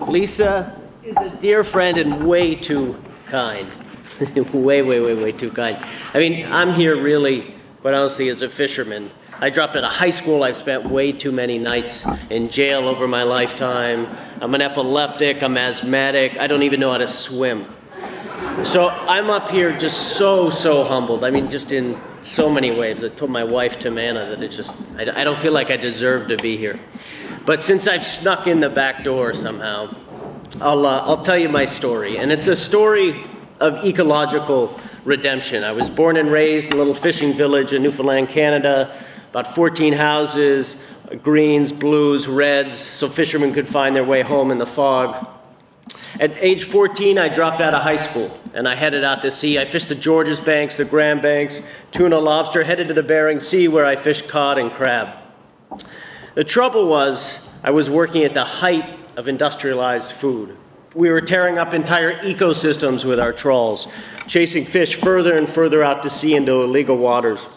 Lisa is a dear friend and way too kind. way too kind. I mean, I'm here really, quite honestly, as a fisherman. I dropped out of high school. I've spent way too many nights in jail over my lifetime. I'm an epileptic. I'm asthmatic. I don't even know how to swim. So I'm up here just so humbled. I mean, just in so many ways. I told my wife, Tamana, that I don't feel like I deserve to be here. But since I've snuck in the back door somehow, I'll tell you my story. And it's a story of ecological redemption. I was born and raised in a little fishing village in Newfoundland, Canada, about 14 houses, greens, blues, reds, so fishermen could find their way home in the fog. At age 14, I dropped out of high school, and I headed out to sea. I fished the Georges Banks, the Grand Banks, tuna, lobster, headed to the Bering Sea, where I fished cod and crab. The trouble was, I was working at the height of industrialized food. We were tearing up entire ecosystems with our trawls, chasing fish further and further out to sea into illegal waters.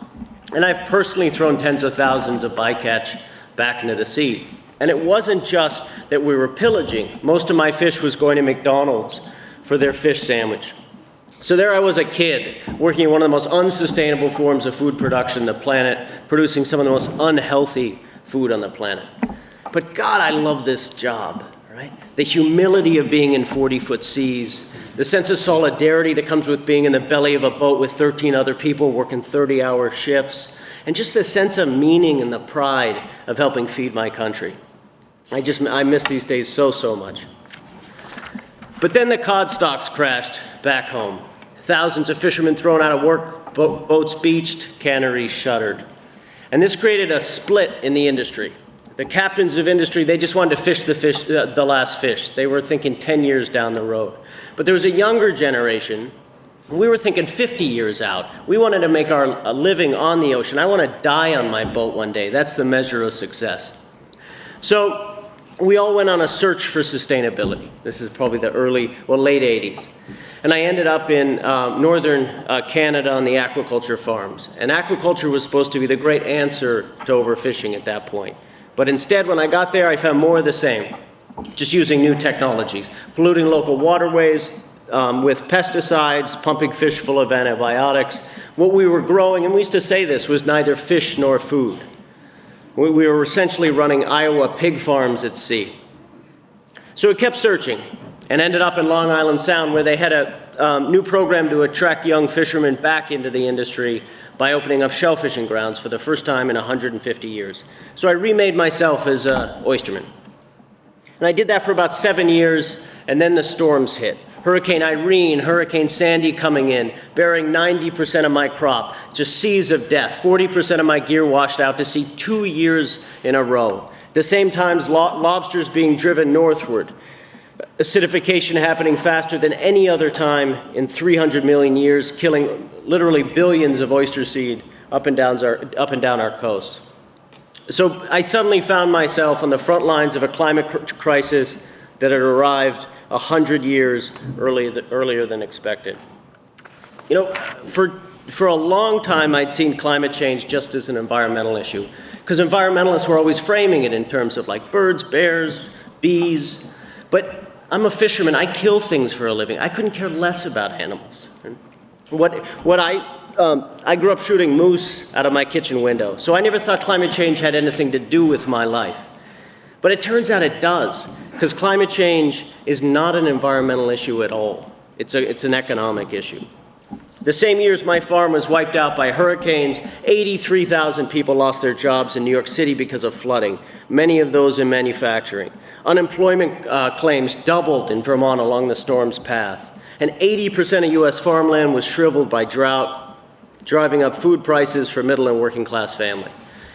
And I've personally thrown tens of thousands of bycatch back into the sea. And it wasn't just that we were pillaging. Most of my fish was going to McDonald's for their fish sandwich. So there I was, a kid, working in one of the most unsustainable forms of food production on the planet, producing some of the most unhealthy food on the planet. But God, I love this job, right? The humility of being in 40-foot seas, the sense of solidarity that comes with being in the belly of a boat with 13 other people working 30-hour shifts, and just the sense of meaning and the pride of helping feed my country. I miss these days so much. But then the cod stocks crashed back home. Thousands of fishermen thrown out of work, boats beached, canneries shuttered. And this created a split in the industry. The captains of industry, they just wanted to fish the last fish. They were thinking 10 years down the road. But there was a younger generation. We were thinking 50 years out. We wanted to make a living on the ocean. I want to die on my boat one day. That's the measure of success. So we all went on a search for sustainability. This is probably the late 80s. And I ended up in northern Canada on the aquaculture farms. And aquaculture was supposed to be the great answer to overfishing at that point. But instead, when I got there, I found more of the same, just using new technologies, polluting local waterways with pesticides, pumping fish full of antibiotics. What we were growing, and we used to say this, was neither fish nor food. We were essentially running Iowa pig farms at sea. So we kept searching and ended up in Long Island Sound, where they had a new program to attract young fishermen back into the industry by opening up shellfishing grounds for the first time in 150 years. So I remade myself as an oysterman. And I did that for about 7 years, and then the storms hit. Hurricane Irene, Hurricane Sandy coming in, burying 90% of my crop, just seas of death. 40% of my gear washed out to sea 2 years in a row. At the same time, lobsters being driven northward. Acidification happening faster than any other time in 300 million years, killing literally billions of oyster seed up and down our coasts. So I suddenly found myself on the front lines of a climate crisis that had arrived 100 years earlier than expected. You know, for a long time, I'd seen climate change just as an environmental issue, because environmentalists were always framing it in terms of like birds, bears, bees. But I'm a fisherman. I kill things for a living. I couldn't care less about animals. I grew up shooting moose out of my kitchen window, so I never thought climate change had anything to do with my life. But it turns out it does, because climate change is not an environmental issue at all. It's an economic issue. The same years my farm was wiped out by hurricanes, 83,000 people lost their jobs in New York City because of flooding, many of those in manufacturing. Unemployment claims doubled in Vermont along the storm's path. And 80% of U.S. farmland was shriveled by drought, driving up food prices for middle and working class families.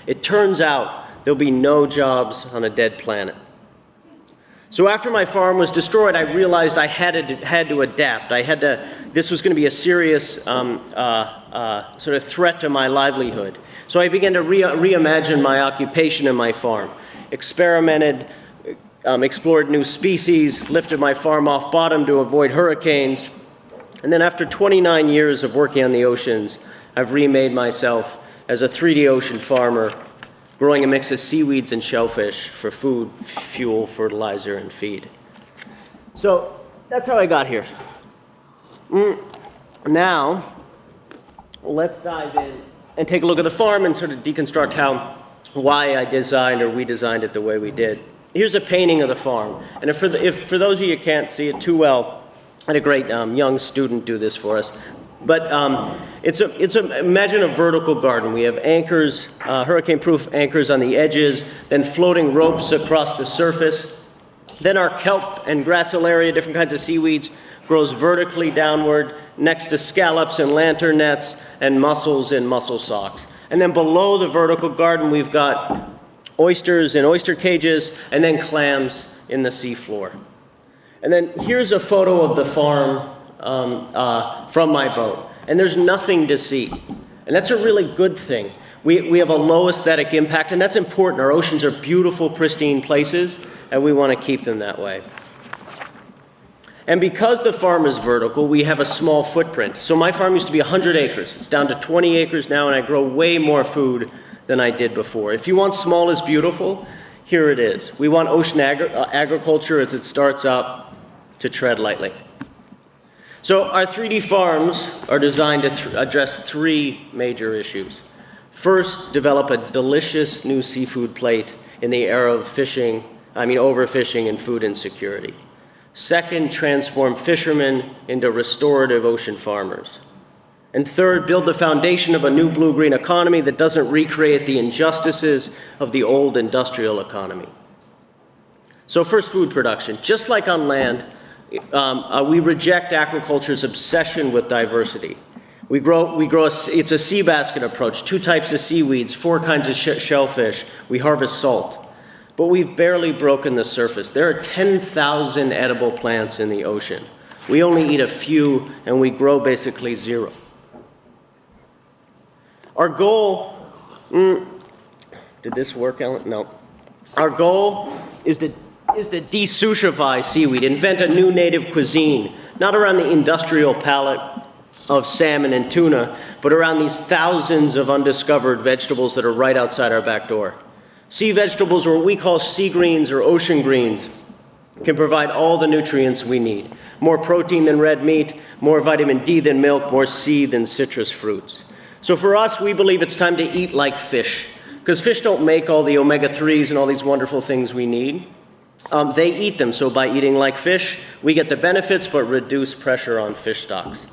It turns out there'll be no jobs on a dead planet. So after my farm was destroyed, I realized I had to adapt. This was going to be a serious sort of threat to my livelihood. So I began to reimagine my occupation and my farm, experimented, explored new species, lifted my farm off bottom to avoid hurricanes. And then after 29 years of working on the oceans, I've remade myself as a 3D ocean farmer, growing a mix of seaweeds and shellfish for food, fuel, fertilizer, and feed. So that's how I got here. Now, let's dive in and take a look at the farm and sort of deconstruct why I designed or we designed it the way we did. Here's a painting of the farm. And if for those of you who can't see it too well, I had a great young student do this for us. But imagine a vertical garden. We have anchors, hurricane-proof anchors on the edges, then floating ropes across the surface. Then our kelp and gracilaria, different kinds of seaweeds, grows vertically downward next to scallops and lantern nets and mussels in mussel socks. And then below the vertical garden, we've got oysters in oyster cages, and then clams in the seafloor. And then here's a photo of the farm from my boat. And there's nothing to see. And that's a really good thing. We have a low aesthetic impact, and that's important. Our oceans are beautiful, pristine places, and we want to keep them that way. And because the farm is vertical, we have a small footprint. So my farm used to be 100 acres. It's down to 20 acres now, and I grow way more food than I did before. If you want small is beautiful, here it is. We want ocean agriculture as it starts up to tread lightly. So our 3D farms are designed to address three major issues. First, develop a delicious new seafood plate in the era of overfishing and food insecurity. Second, transform fishermen into restorative ocean farmers. And third, build the foundation of a new blue-green economy that doesn't recreate the injustices of the old industrial economy. So first, food production. Just like on land, we reject aquaculture's obsession with diversity. It's a sea basket approach, 2 types of seaweeds, 4 kinds of shellfish. We harvest salt. But we've barely broken the surface. There are 10,000 edible plants in the ocean. We only eat a few, and we grow basically 0. Our goal, did this work, Ellen? No. Our goal is to desushify seaweed, invent a new native cuisine, not around the industrial palate of salmon and tuna, but around these thousands of undiscovered vegetables that are right outside our back door. Sea vegetables, or what we call sea greens or ocean greens, can provide all the nutrients we need. More protein than red meat, more vitamin D than milk, more C than citrus fruits. So for us, we believe it's time to eat like fish, because fish don't make all the omega-3s and all these wonderful things we need. They eat them, so by eating like fish, we get the benefits but reduce pressure on fish stocks.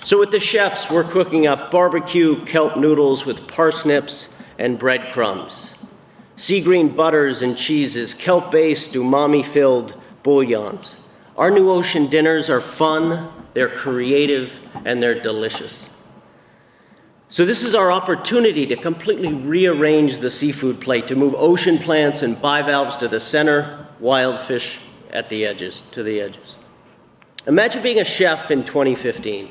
So with the chefs, we're cooking up barbecue kelp noodles with parsnips and breadcrumbs, sea green butters and cheeses, kelp-based, umami-filled bouillons. Our new ocean dinners are fun, they're creative, and they're delicious. So this is our opportunity to completely rearrange the seafood plate, to move ocean plants and bivalves to the center, wild fish at the edges, to the edges. Imagine being a chef in 2015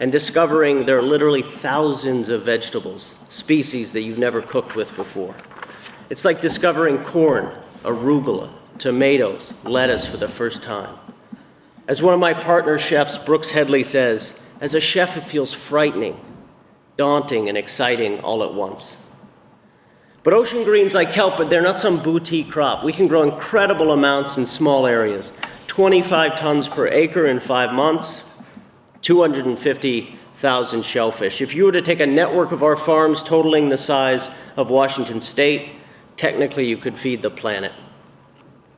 and discovering there are literally thousands of vegetables, species that you've never cooked with before. It's like discovering corn, arugula, tomatoes, lettuce for the first time. As one of my partner chefs, Brooks Headley, says, as a chef, it feels frightening, daunting, and exciting all at once. But ocean greens like kelp, they're not some boutique crop. We can grow incredible amounts in small areas, 25 tons per acre in 5 months, 250,000 shellfish. If you were to take a network of our farms totaling the size of Washington State, technically you could feed the planet.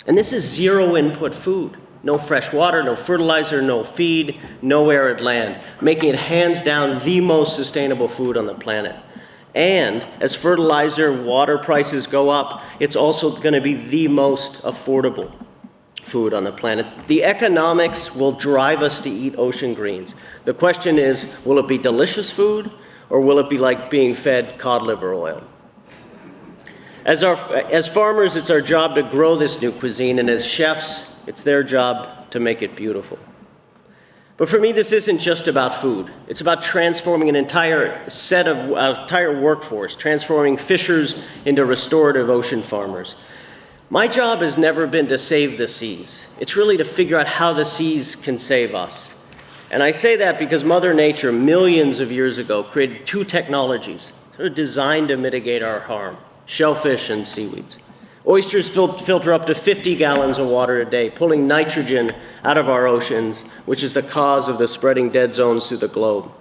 And this is zero input food. No fresh water, no fertilizer, no feed, no arid land, making it hands down the most sustainable food on the planet. And as fertilizer, water prices go up, it's also going to be the most affordable food on the planet. The economics will drive us to eat ocean greens. The question is, will it be delicious food, or will it be like being fed cod liver oil? As farmers, it's our job to grow this new cuisine, and as chefs, it's their job to make it beautiful. But for me, this isn't just about food. It's about transforming an entire workforce, transforming fishers into restorative ocean farmers. My job has never been to save the seas. It's really to figure out how the seas can save us. And I say that because Mother Nature, millions of years ago, created 2 technologies sort of designed to mitigate our harm, shellfish and seaweeds. Oysters filter up to 50 gallons of water a day, pulling nitrogen out of our oceans, which is the cause of the spreading dead zones through the globe.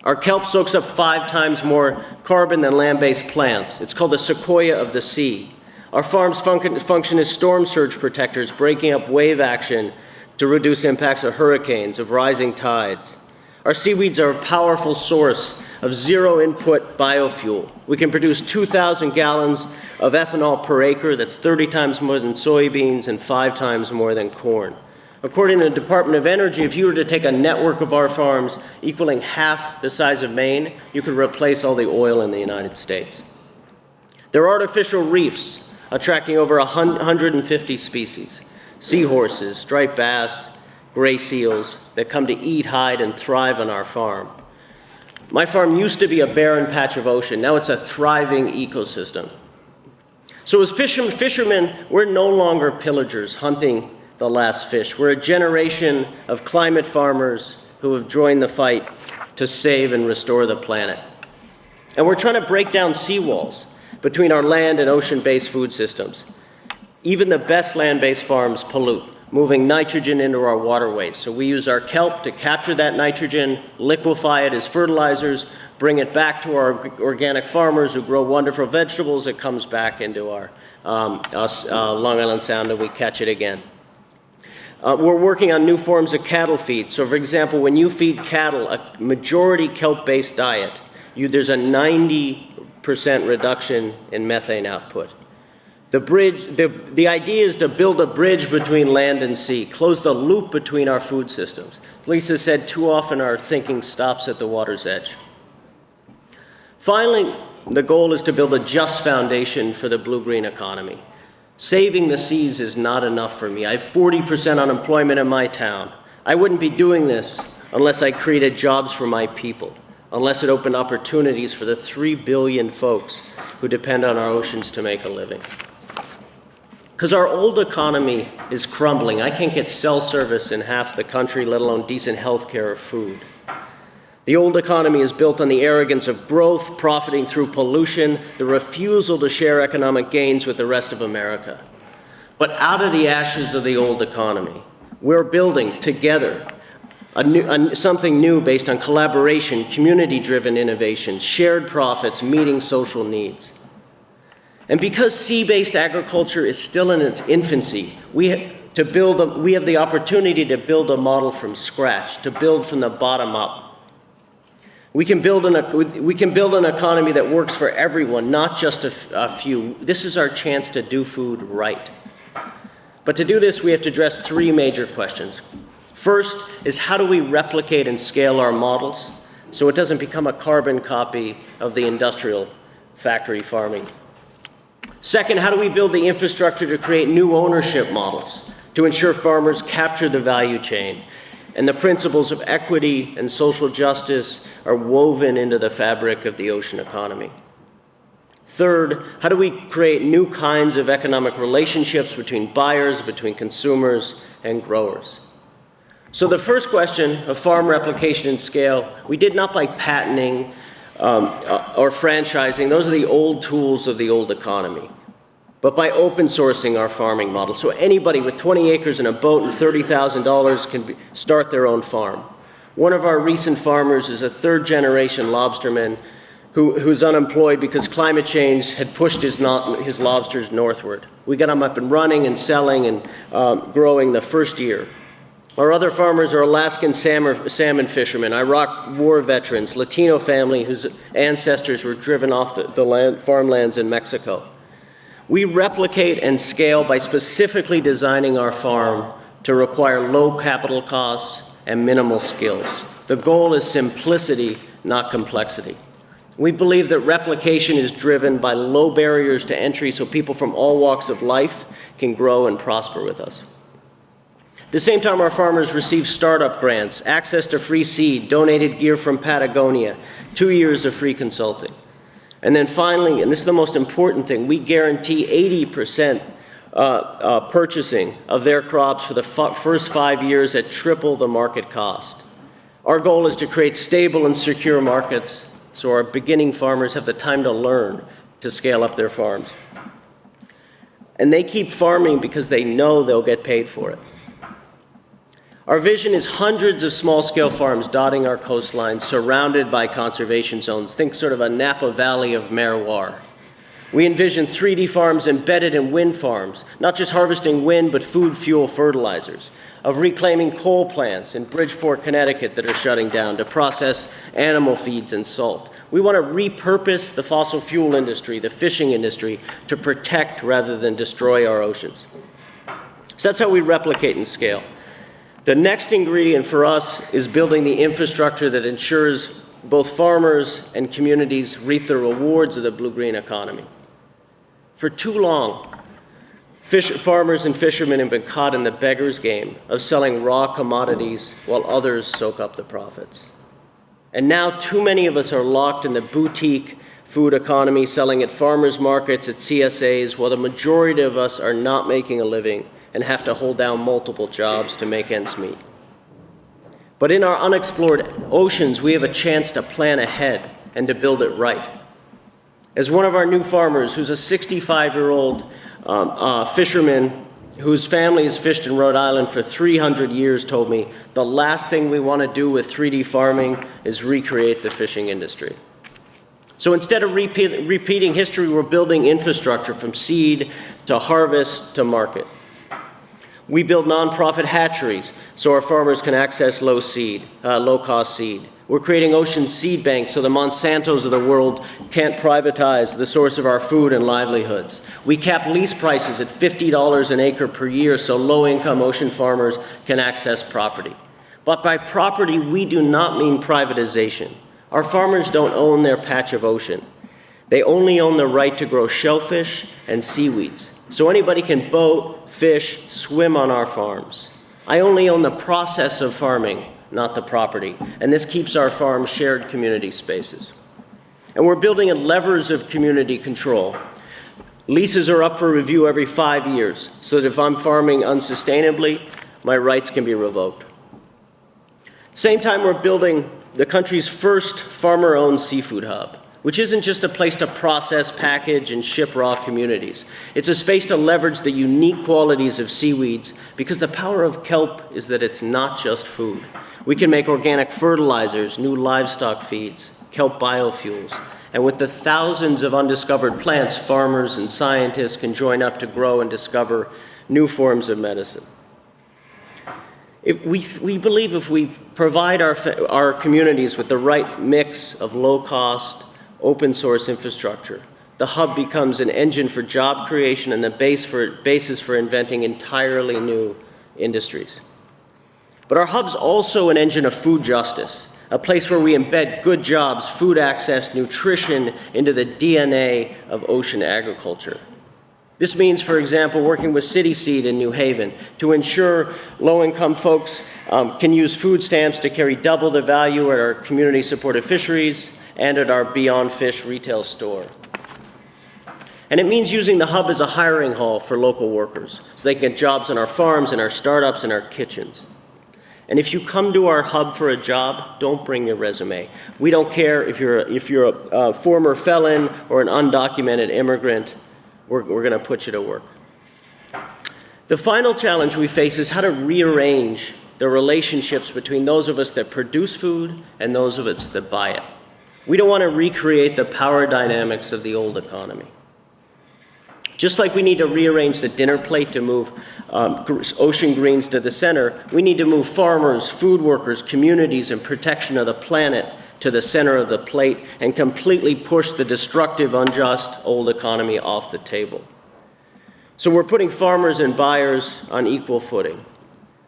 Our kelp soaks up 5 times more carbon than land-based plants. It's called the sequoia of the sea. Our farms function as storm surge protectors, breaking up wave action to reduce impacts of hurricanes, of rising tides. Our seaweeds are a powerful source of zero-input biofuel. We can produce 2,000 gallons of ethanol per acre. That's 30 times more than soybeans and 5 times more than corn. According to the Department of Energy, if you were to take a network of our farms equaling half the size of Maine, you could replace all the oil in the United States. There are artificial reefs attracting over 150 species, seahorses, striped bass, gray seals that come to eat, hide, and thrive on our farm. My farm used to be a barren patch of ocean. Now it's a thriving ecosystem. So as fishermen, we're no longer pillagers hunting the last fish. We're a generation of climate farmers who have joined the fight to save and restore the planet. And we're trying to break down seawalls between our land and ocean-based food systems. Even the best land-based farms pollute, moving nitrogen into our waterways. So we use our kelp to capture that nitrogen, liquefy it as fertilizers, bring it back to our organic farmers who grow wonderful vegetables. It comes back into our Long Island Sound, and we catch it again. We're working on new forms of cattle feed. So for example, when you feed cattle a majority kelp-based diet, there's a 90% reduction in methane output. The idea is to build a bridge between land and sea, close the loop between our food systems. Lisa said too often our thinking stops at the water's edge. Finally, the goal is to build a just foundation for the blue-green economy. Saving the seas is not enough for me. I have 40% unemployment in my town. I wouldn't be doing this unless I created jobs for my people, unless it opened opportunities for the 3 billion folks who depend on our oceans to make a living. Because our old economy is crumbling. I can't get cell service in half the country, let alone decent health care or food. The old economy is built on the arrogance of growth, profiting through pollution, the refusal to share economic gains with the rest of America. But out of the ashes of the old economy, we're building together something new based on collaboration, community-driven innovation, shared profits, meeting social needs. And because sea-based agriculture is still in its infancy, we have the opportunity to build a model from scratch, to build from the bottom up. We can build an economy that works for everyone, not just a few. This is our chance to do food right. But to do this, we have to address 3 major questions. First is, how do we replicate and scale our models so it doesn't become a carbon copy of the industrial factory farming? Second, how do we build the infrastructure to create new ownership models to ensure farmers capture the value chain and the principles of equity and social justice are woven into the fabric of the ocean economy? Third, how do we create new kinds of economic relationships between buyers, between consumers, and growers? So the first question of farm replication and scale, we did not by patenting or franchising. Those are the old tools of the old economy. But by open sourcing our farming model. So anybody with 20 acres and a boat and $30,000 can start their own farm. One of our recent farmers is a 3rd-generation lobsterman who's unemployed because climate change had pushed his lobsters northward. We got him up and running and selling and growing the first year. Our other farmers are Alaskan salmon fishermen, Iraq war veterans, Latino family whose ancestors were driven off the farmlands in Mexico. We replicate and scale by specifically designing our farm to require low capital costs and minimal skills. The goal is simplicity, not complexity. We believe that replication is driven by low barriers to entry so people from all walks of life can grow and prosper with us. At the same time, our farmers receive startup grants, access to free seed, donated gear from Patagonia, 2 years of free consulting. And then finally, and this is the most important thing, we guarantee 80% purchasing of their crops for the first 5 years at triple the market cost. Our goal is to create stable and secure markets so our beginning farmers have the time to learn to scale up their farms. And they keep farming because they know they'll get paid for it. Our vision is hundreds of small-scale farms dotting our coastline, surrounded by conservation zones. Think sort of a Napa Valley of Merriwar. We envision 3D farms embedded in wind farms, not just harvesting wind, but food, fuel, fertilizers, of reclaiming coal plants in Bridgeport, Connecticut that are shutting down to process animal feeds and salt. We want to repurpose the fossil fuel industry, the fishing industry, to protect rather than destroy our oceans. So that's how we replicate and scale. The next ingredient for us is building the infrastructure that ensures both farmers and communities reap the rewards of the blue-green economy. For too long, farmers and fishermen have been caught in the beggar's game of selling raw commodities while others soak up the profits. And now too many of us are locked in the boutique food economy, selling at farmers markets, at CSAs, while the majority of us are not making a living and have to hold down multiple jobs to make ends meet. But in our unexplored oceans, we have a chance to plan ahead and to build it right. As one of our new farmers, who's a 65-year-old fisherman whose family has fished in Rhode Island for 300 years, told me, the last thing we want to do with 3D farming is recreate the fishing industry. So instead of repeating history, we're building infrastructure from seed to harvest to market. We build nonprofit hatcheries so our farmers can access low-cost seed. We're creating ocean seed banks so the Monsantos of the world can't privatize the source of our food and livelihoods. We cap lease prices at $50 an acre per year so low-income ocean farmers can access property. But by property, we do not mean privatization. Our farmers don't own their patch of ocean. They only own the right to grow shellfish and seaweeds. So anybody can boat, fish, swim on our farms. I only own the process of farming, not the property. And this keeps our farms shared community spaces. And we're building in levers of community control. Leases are up for review every 5 years, so that if I'm farming unsustainably, my rights can be revoked. Same time, we're building the country's first farmer-owned seafood hub, which isn't just a place to process, package, and ship raw communities. It's a space to leverage the unique qualities of seaweeds, because the power of kelp is that it's not just food. We can make organic fertilizers, new livestock feeds, kelp biofuels, and with the thousands of undiscovered plants, farmers and scientists can join up to grow and discover new forms of medicine. We believe if we provide our communities with the right mix of low-cost, open-source infrastructure, the hub becomes an engine for job creation and the basis for inventing entirely new industries. But our hub's also an engine of food justice, a place where we embed good jobs, food access, nutrition into the DNA of ocean agriculture. This means, for example, working with City Seed in New Haven to ensure low-income folks can use food stamps to carry double the value at our community-supported fisheries and at our Beyond Fish retail store. And it means using the hub as a hiring hall for local workers so they can get jobs in our farms, in our startups, in our kitchens. And if you come to our hub for a job, don't bring your resume. We don't care if you're a former felon or an undocumented immigrant. We're going to put you to work. The final challenge we face is how to rearrange the relationships between those of us that produce food and those of us that buy it. We don't want to recreate the power dynamics of the old economy. Just like we need to rearrange the dinner plate to move ocean greens to the center, we need to move farmers, food workers, communities, and protection of the planet to the center of the plate and completely push the destructive, unjust old economy off the table. So we're putting farmers and buyers on equal footing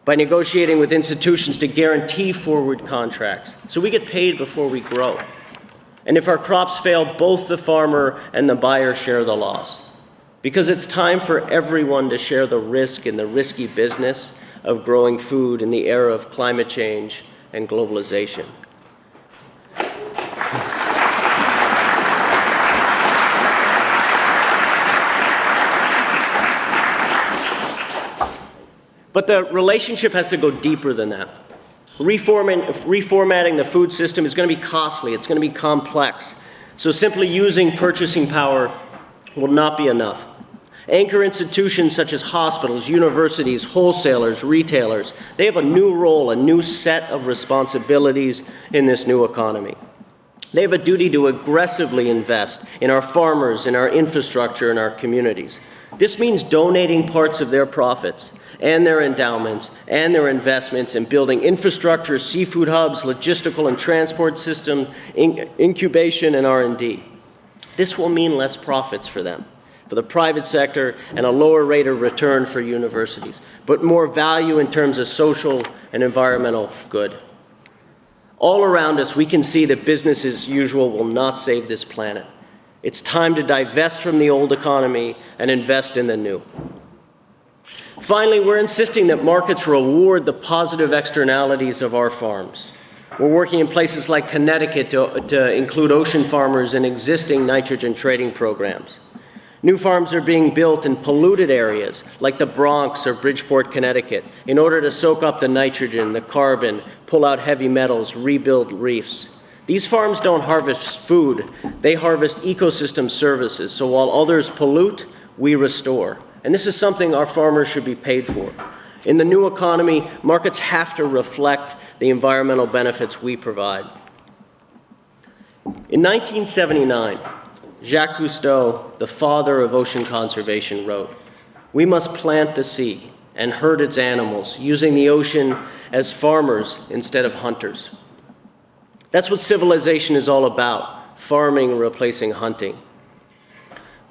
by negotiating with institutions to guarantee forward contracts so we get paid before we grow. And if our crops fail, both the farmer and the buyer share the loss. Because it's time for everyone to share the risk in the risky business of growing food in the era of climate change and globalization. But the relationship has to go deeper than that. Reformatting the food system is going to be costly. It's going to be complex. So simply using purchasing power will not be enough. Anchor institutions such as hospitals, universities, wholesalers, retailers, they have a new role, a new set of responsibilities in this new economy. They have a duty to aggressively invest in our farmers, in our infrastructure, in our communities. This means donating parts of their profits and their endowments and their investments in building infrastructure, seafood hubs, logistical and transport systems, incubation, and R&D. This will mean less profits for them, for the private sector, and a lower rate of return for universities, but more value in terms of social and environmental good. All around us, we can see that business as usual will not save this planet. It's time to divest from the old economy and invest in the new. Finally, we're insisting that markets reward the positive externalities of our farms. We're working in places like Connecticut to include ocean farmers in existing nitrogen trading programs. New farms are being built in polluted areas like the Bronx or Bridgeport, Connecticut, in order to soak up the nitrogen, the carbon, pull out heavy metals, rebuild reefs. These farms don't harvest food, they harvest ecosystem services. So while others pollute, we restore. And this is something our farmers should be paid for. In the new economy, markets have to reflect the environmental benefits we provide. In 1979, Jacques Cousteau, the father of ocean conservation, wrote, "We must plant the sea and herd its animals, using the ocean as farmers instead of hunters." That's what civilization is all about, farming replacing hunting.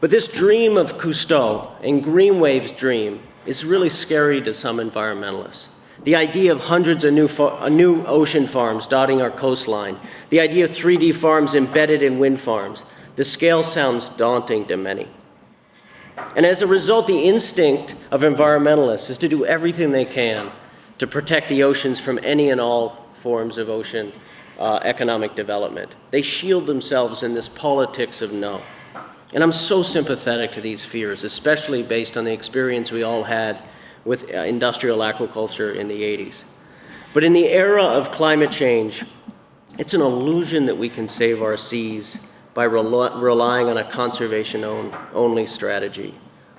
But this dream of Cousteau and Greenwave's dream is really scary to some environmentalists. The idea of hundreds of new ocean farms dotting our coastline, the idea of 3D farms embedded in wind farms, the scale sounds daunting to many. And as a result, the instinct of environmentalists is to do everything they can to protect the oceans from any and all forms of ocean economic development. They shield themselves in this politics of no. And I'm so sympathetic to these fears, especially based on the experience we all had with industrial aquaculture in the 80s. But in the era of climate change, it's an illusion that we can save our seas by relying on a conservation-only strategy,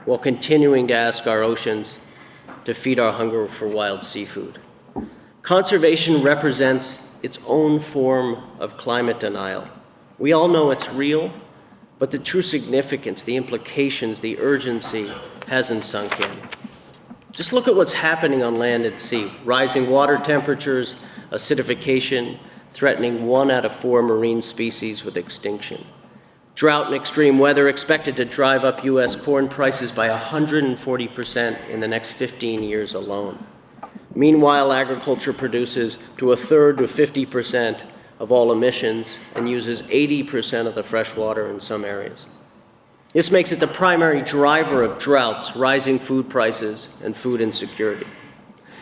while continuing to ask our oceans to feed our hunger for wild seafood. Conservation represents its own form of climate denial. We all know it's real, but the true significance, the implications, the urgency hasn't sunk in. Just look at what's happening on land and sea. Rising water temperatures, acidification, threatening 1 out of 4 marine species with extinction. Drought and extreme weather expected to drive up U.S. corn prices by 140% in the next 15 years alone. Meanwhile, agriculture produces to 1/3 to 50% of all emissions and uses 80% of the fresh water in some areas. This makes it the primary driver of droughts, rising food prices, and food insecurity.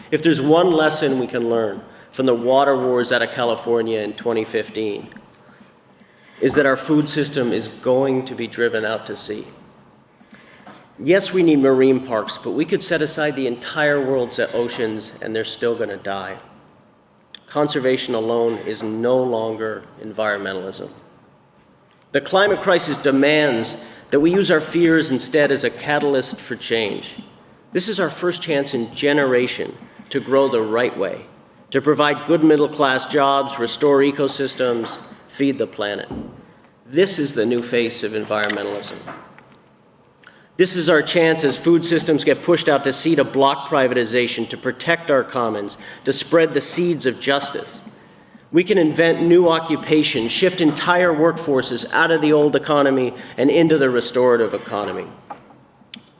If there's one lesson we can learn from the water wars out of California in 2015, is that our food system is going to be driven out to sea. Yes, we need marine parks, but we could set aside the entire world's oceans and they're still going to die. Conservation alone is no longer environmentalism. The climate crisis demands that we use our fears instead as a catalyst for change. This is our first chance in generation to grow the right way, to provide good middle-class jobs, restore ecosystems, feed the planet. This is the new face of environmentalism. This is our chance as food systems get pushed out to sea to block privatization, to protect our commons, to spread the seeds of justice. We can invent new occupations, shift entire workforces out of the old economy and into the restorative economy.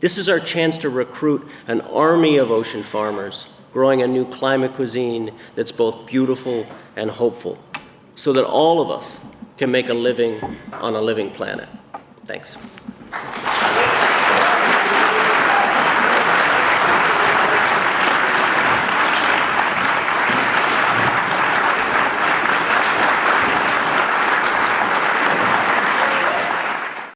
This is our chance to recruit an army of ocean farmers, growing a new climate cuisine that's both beautiful and hopeful, so that all of us can make a living on a living planet. Thanks.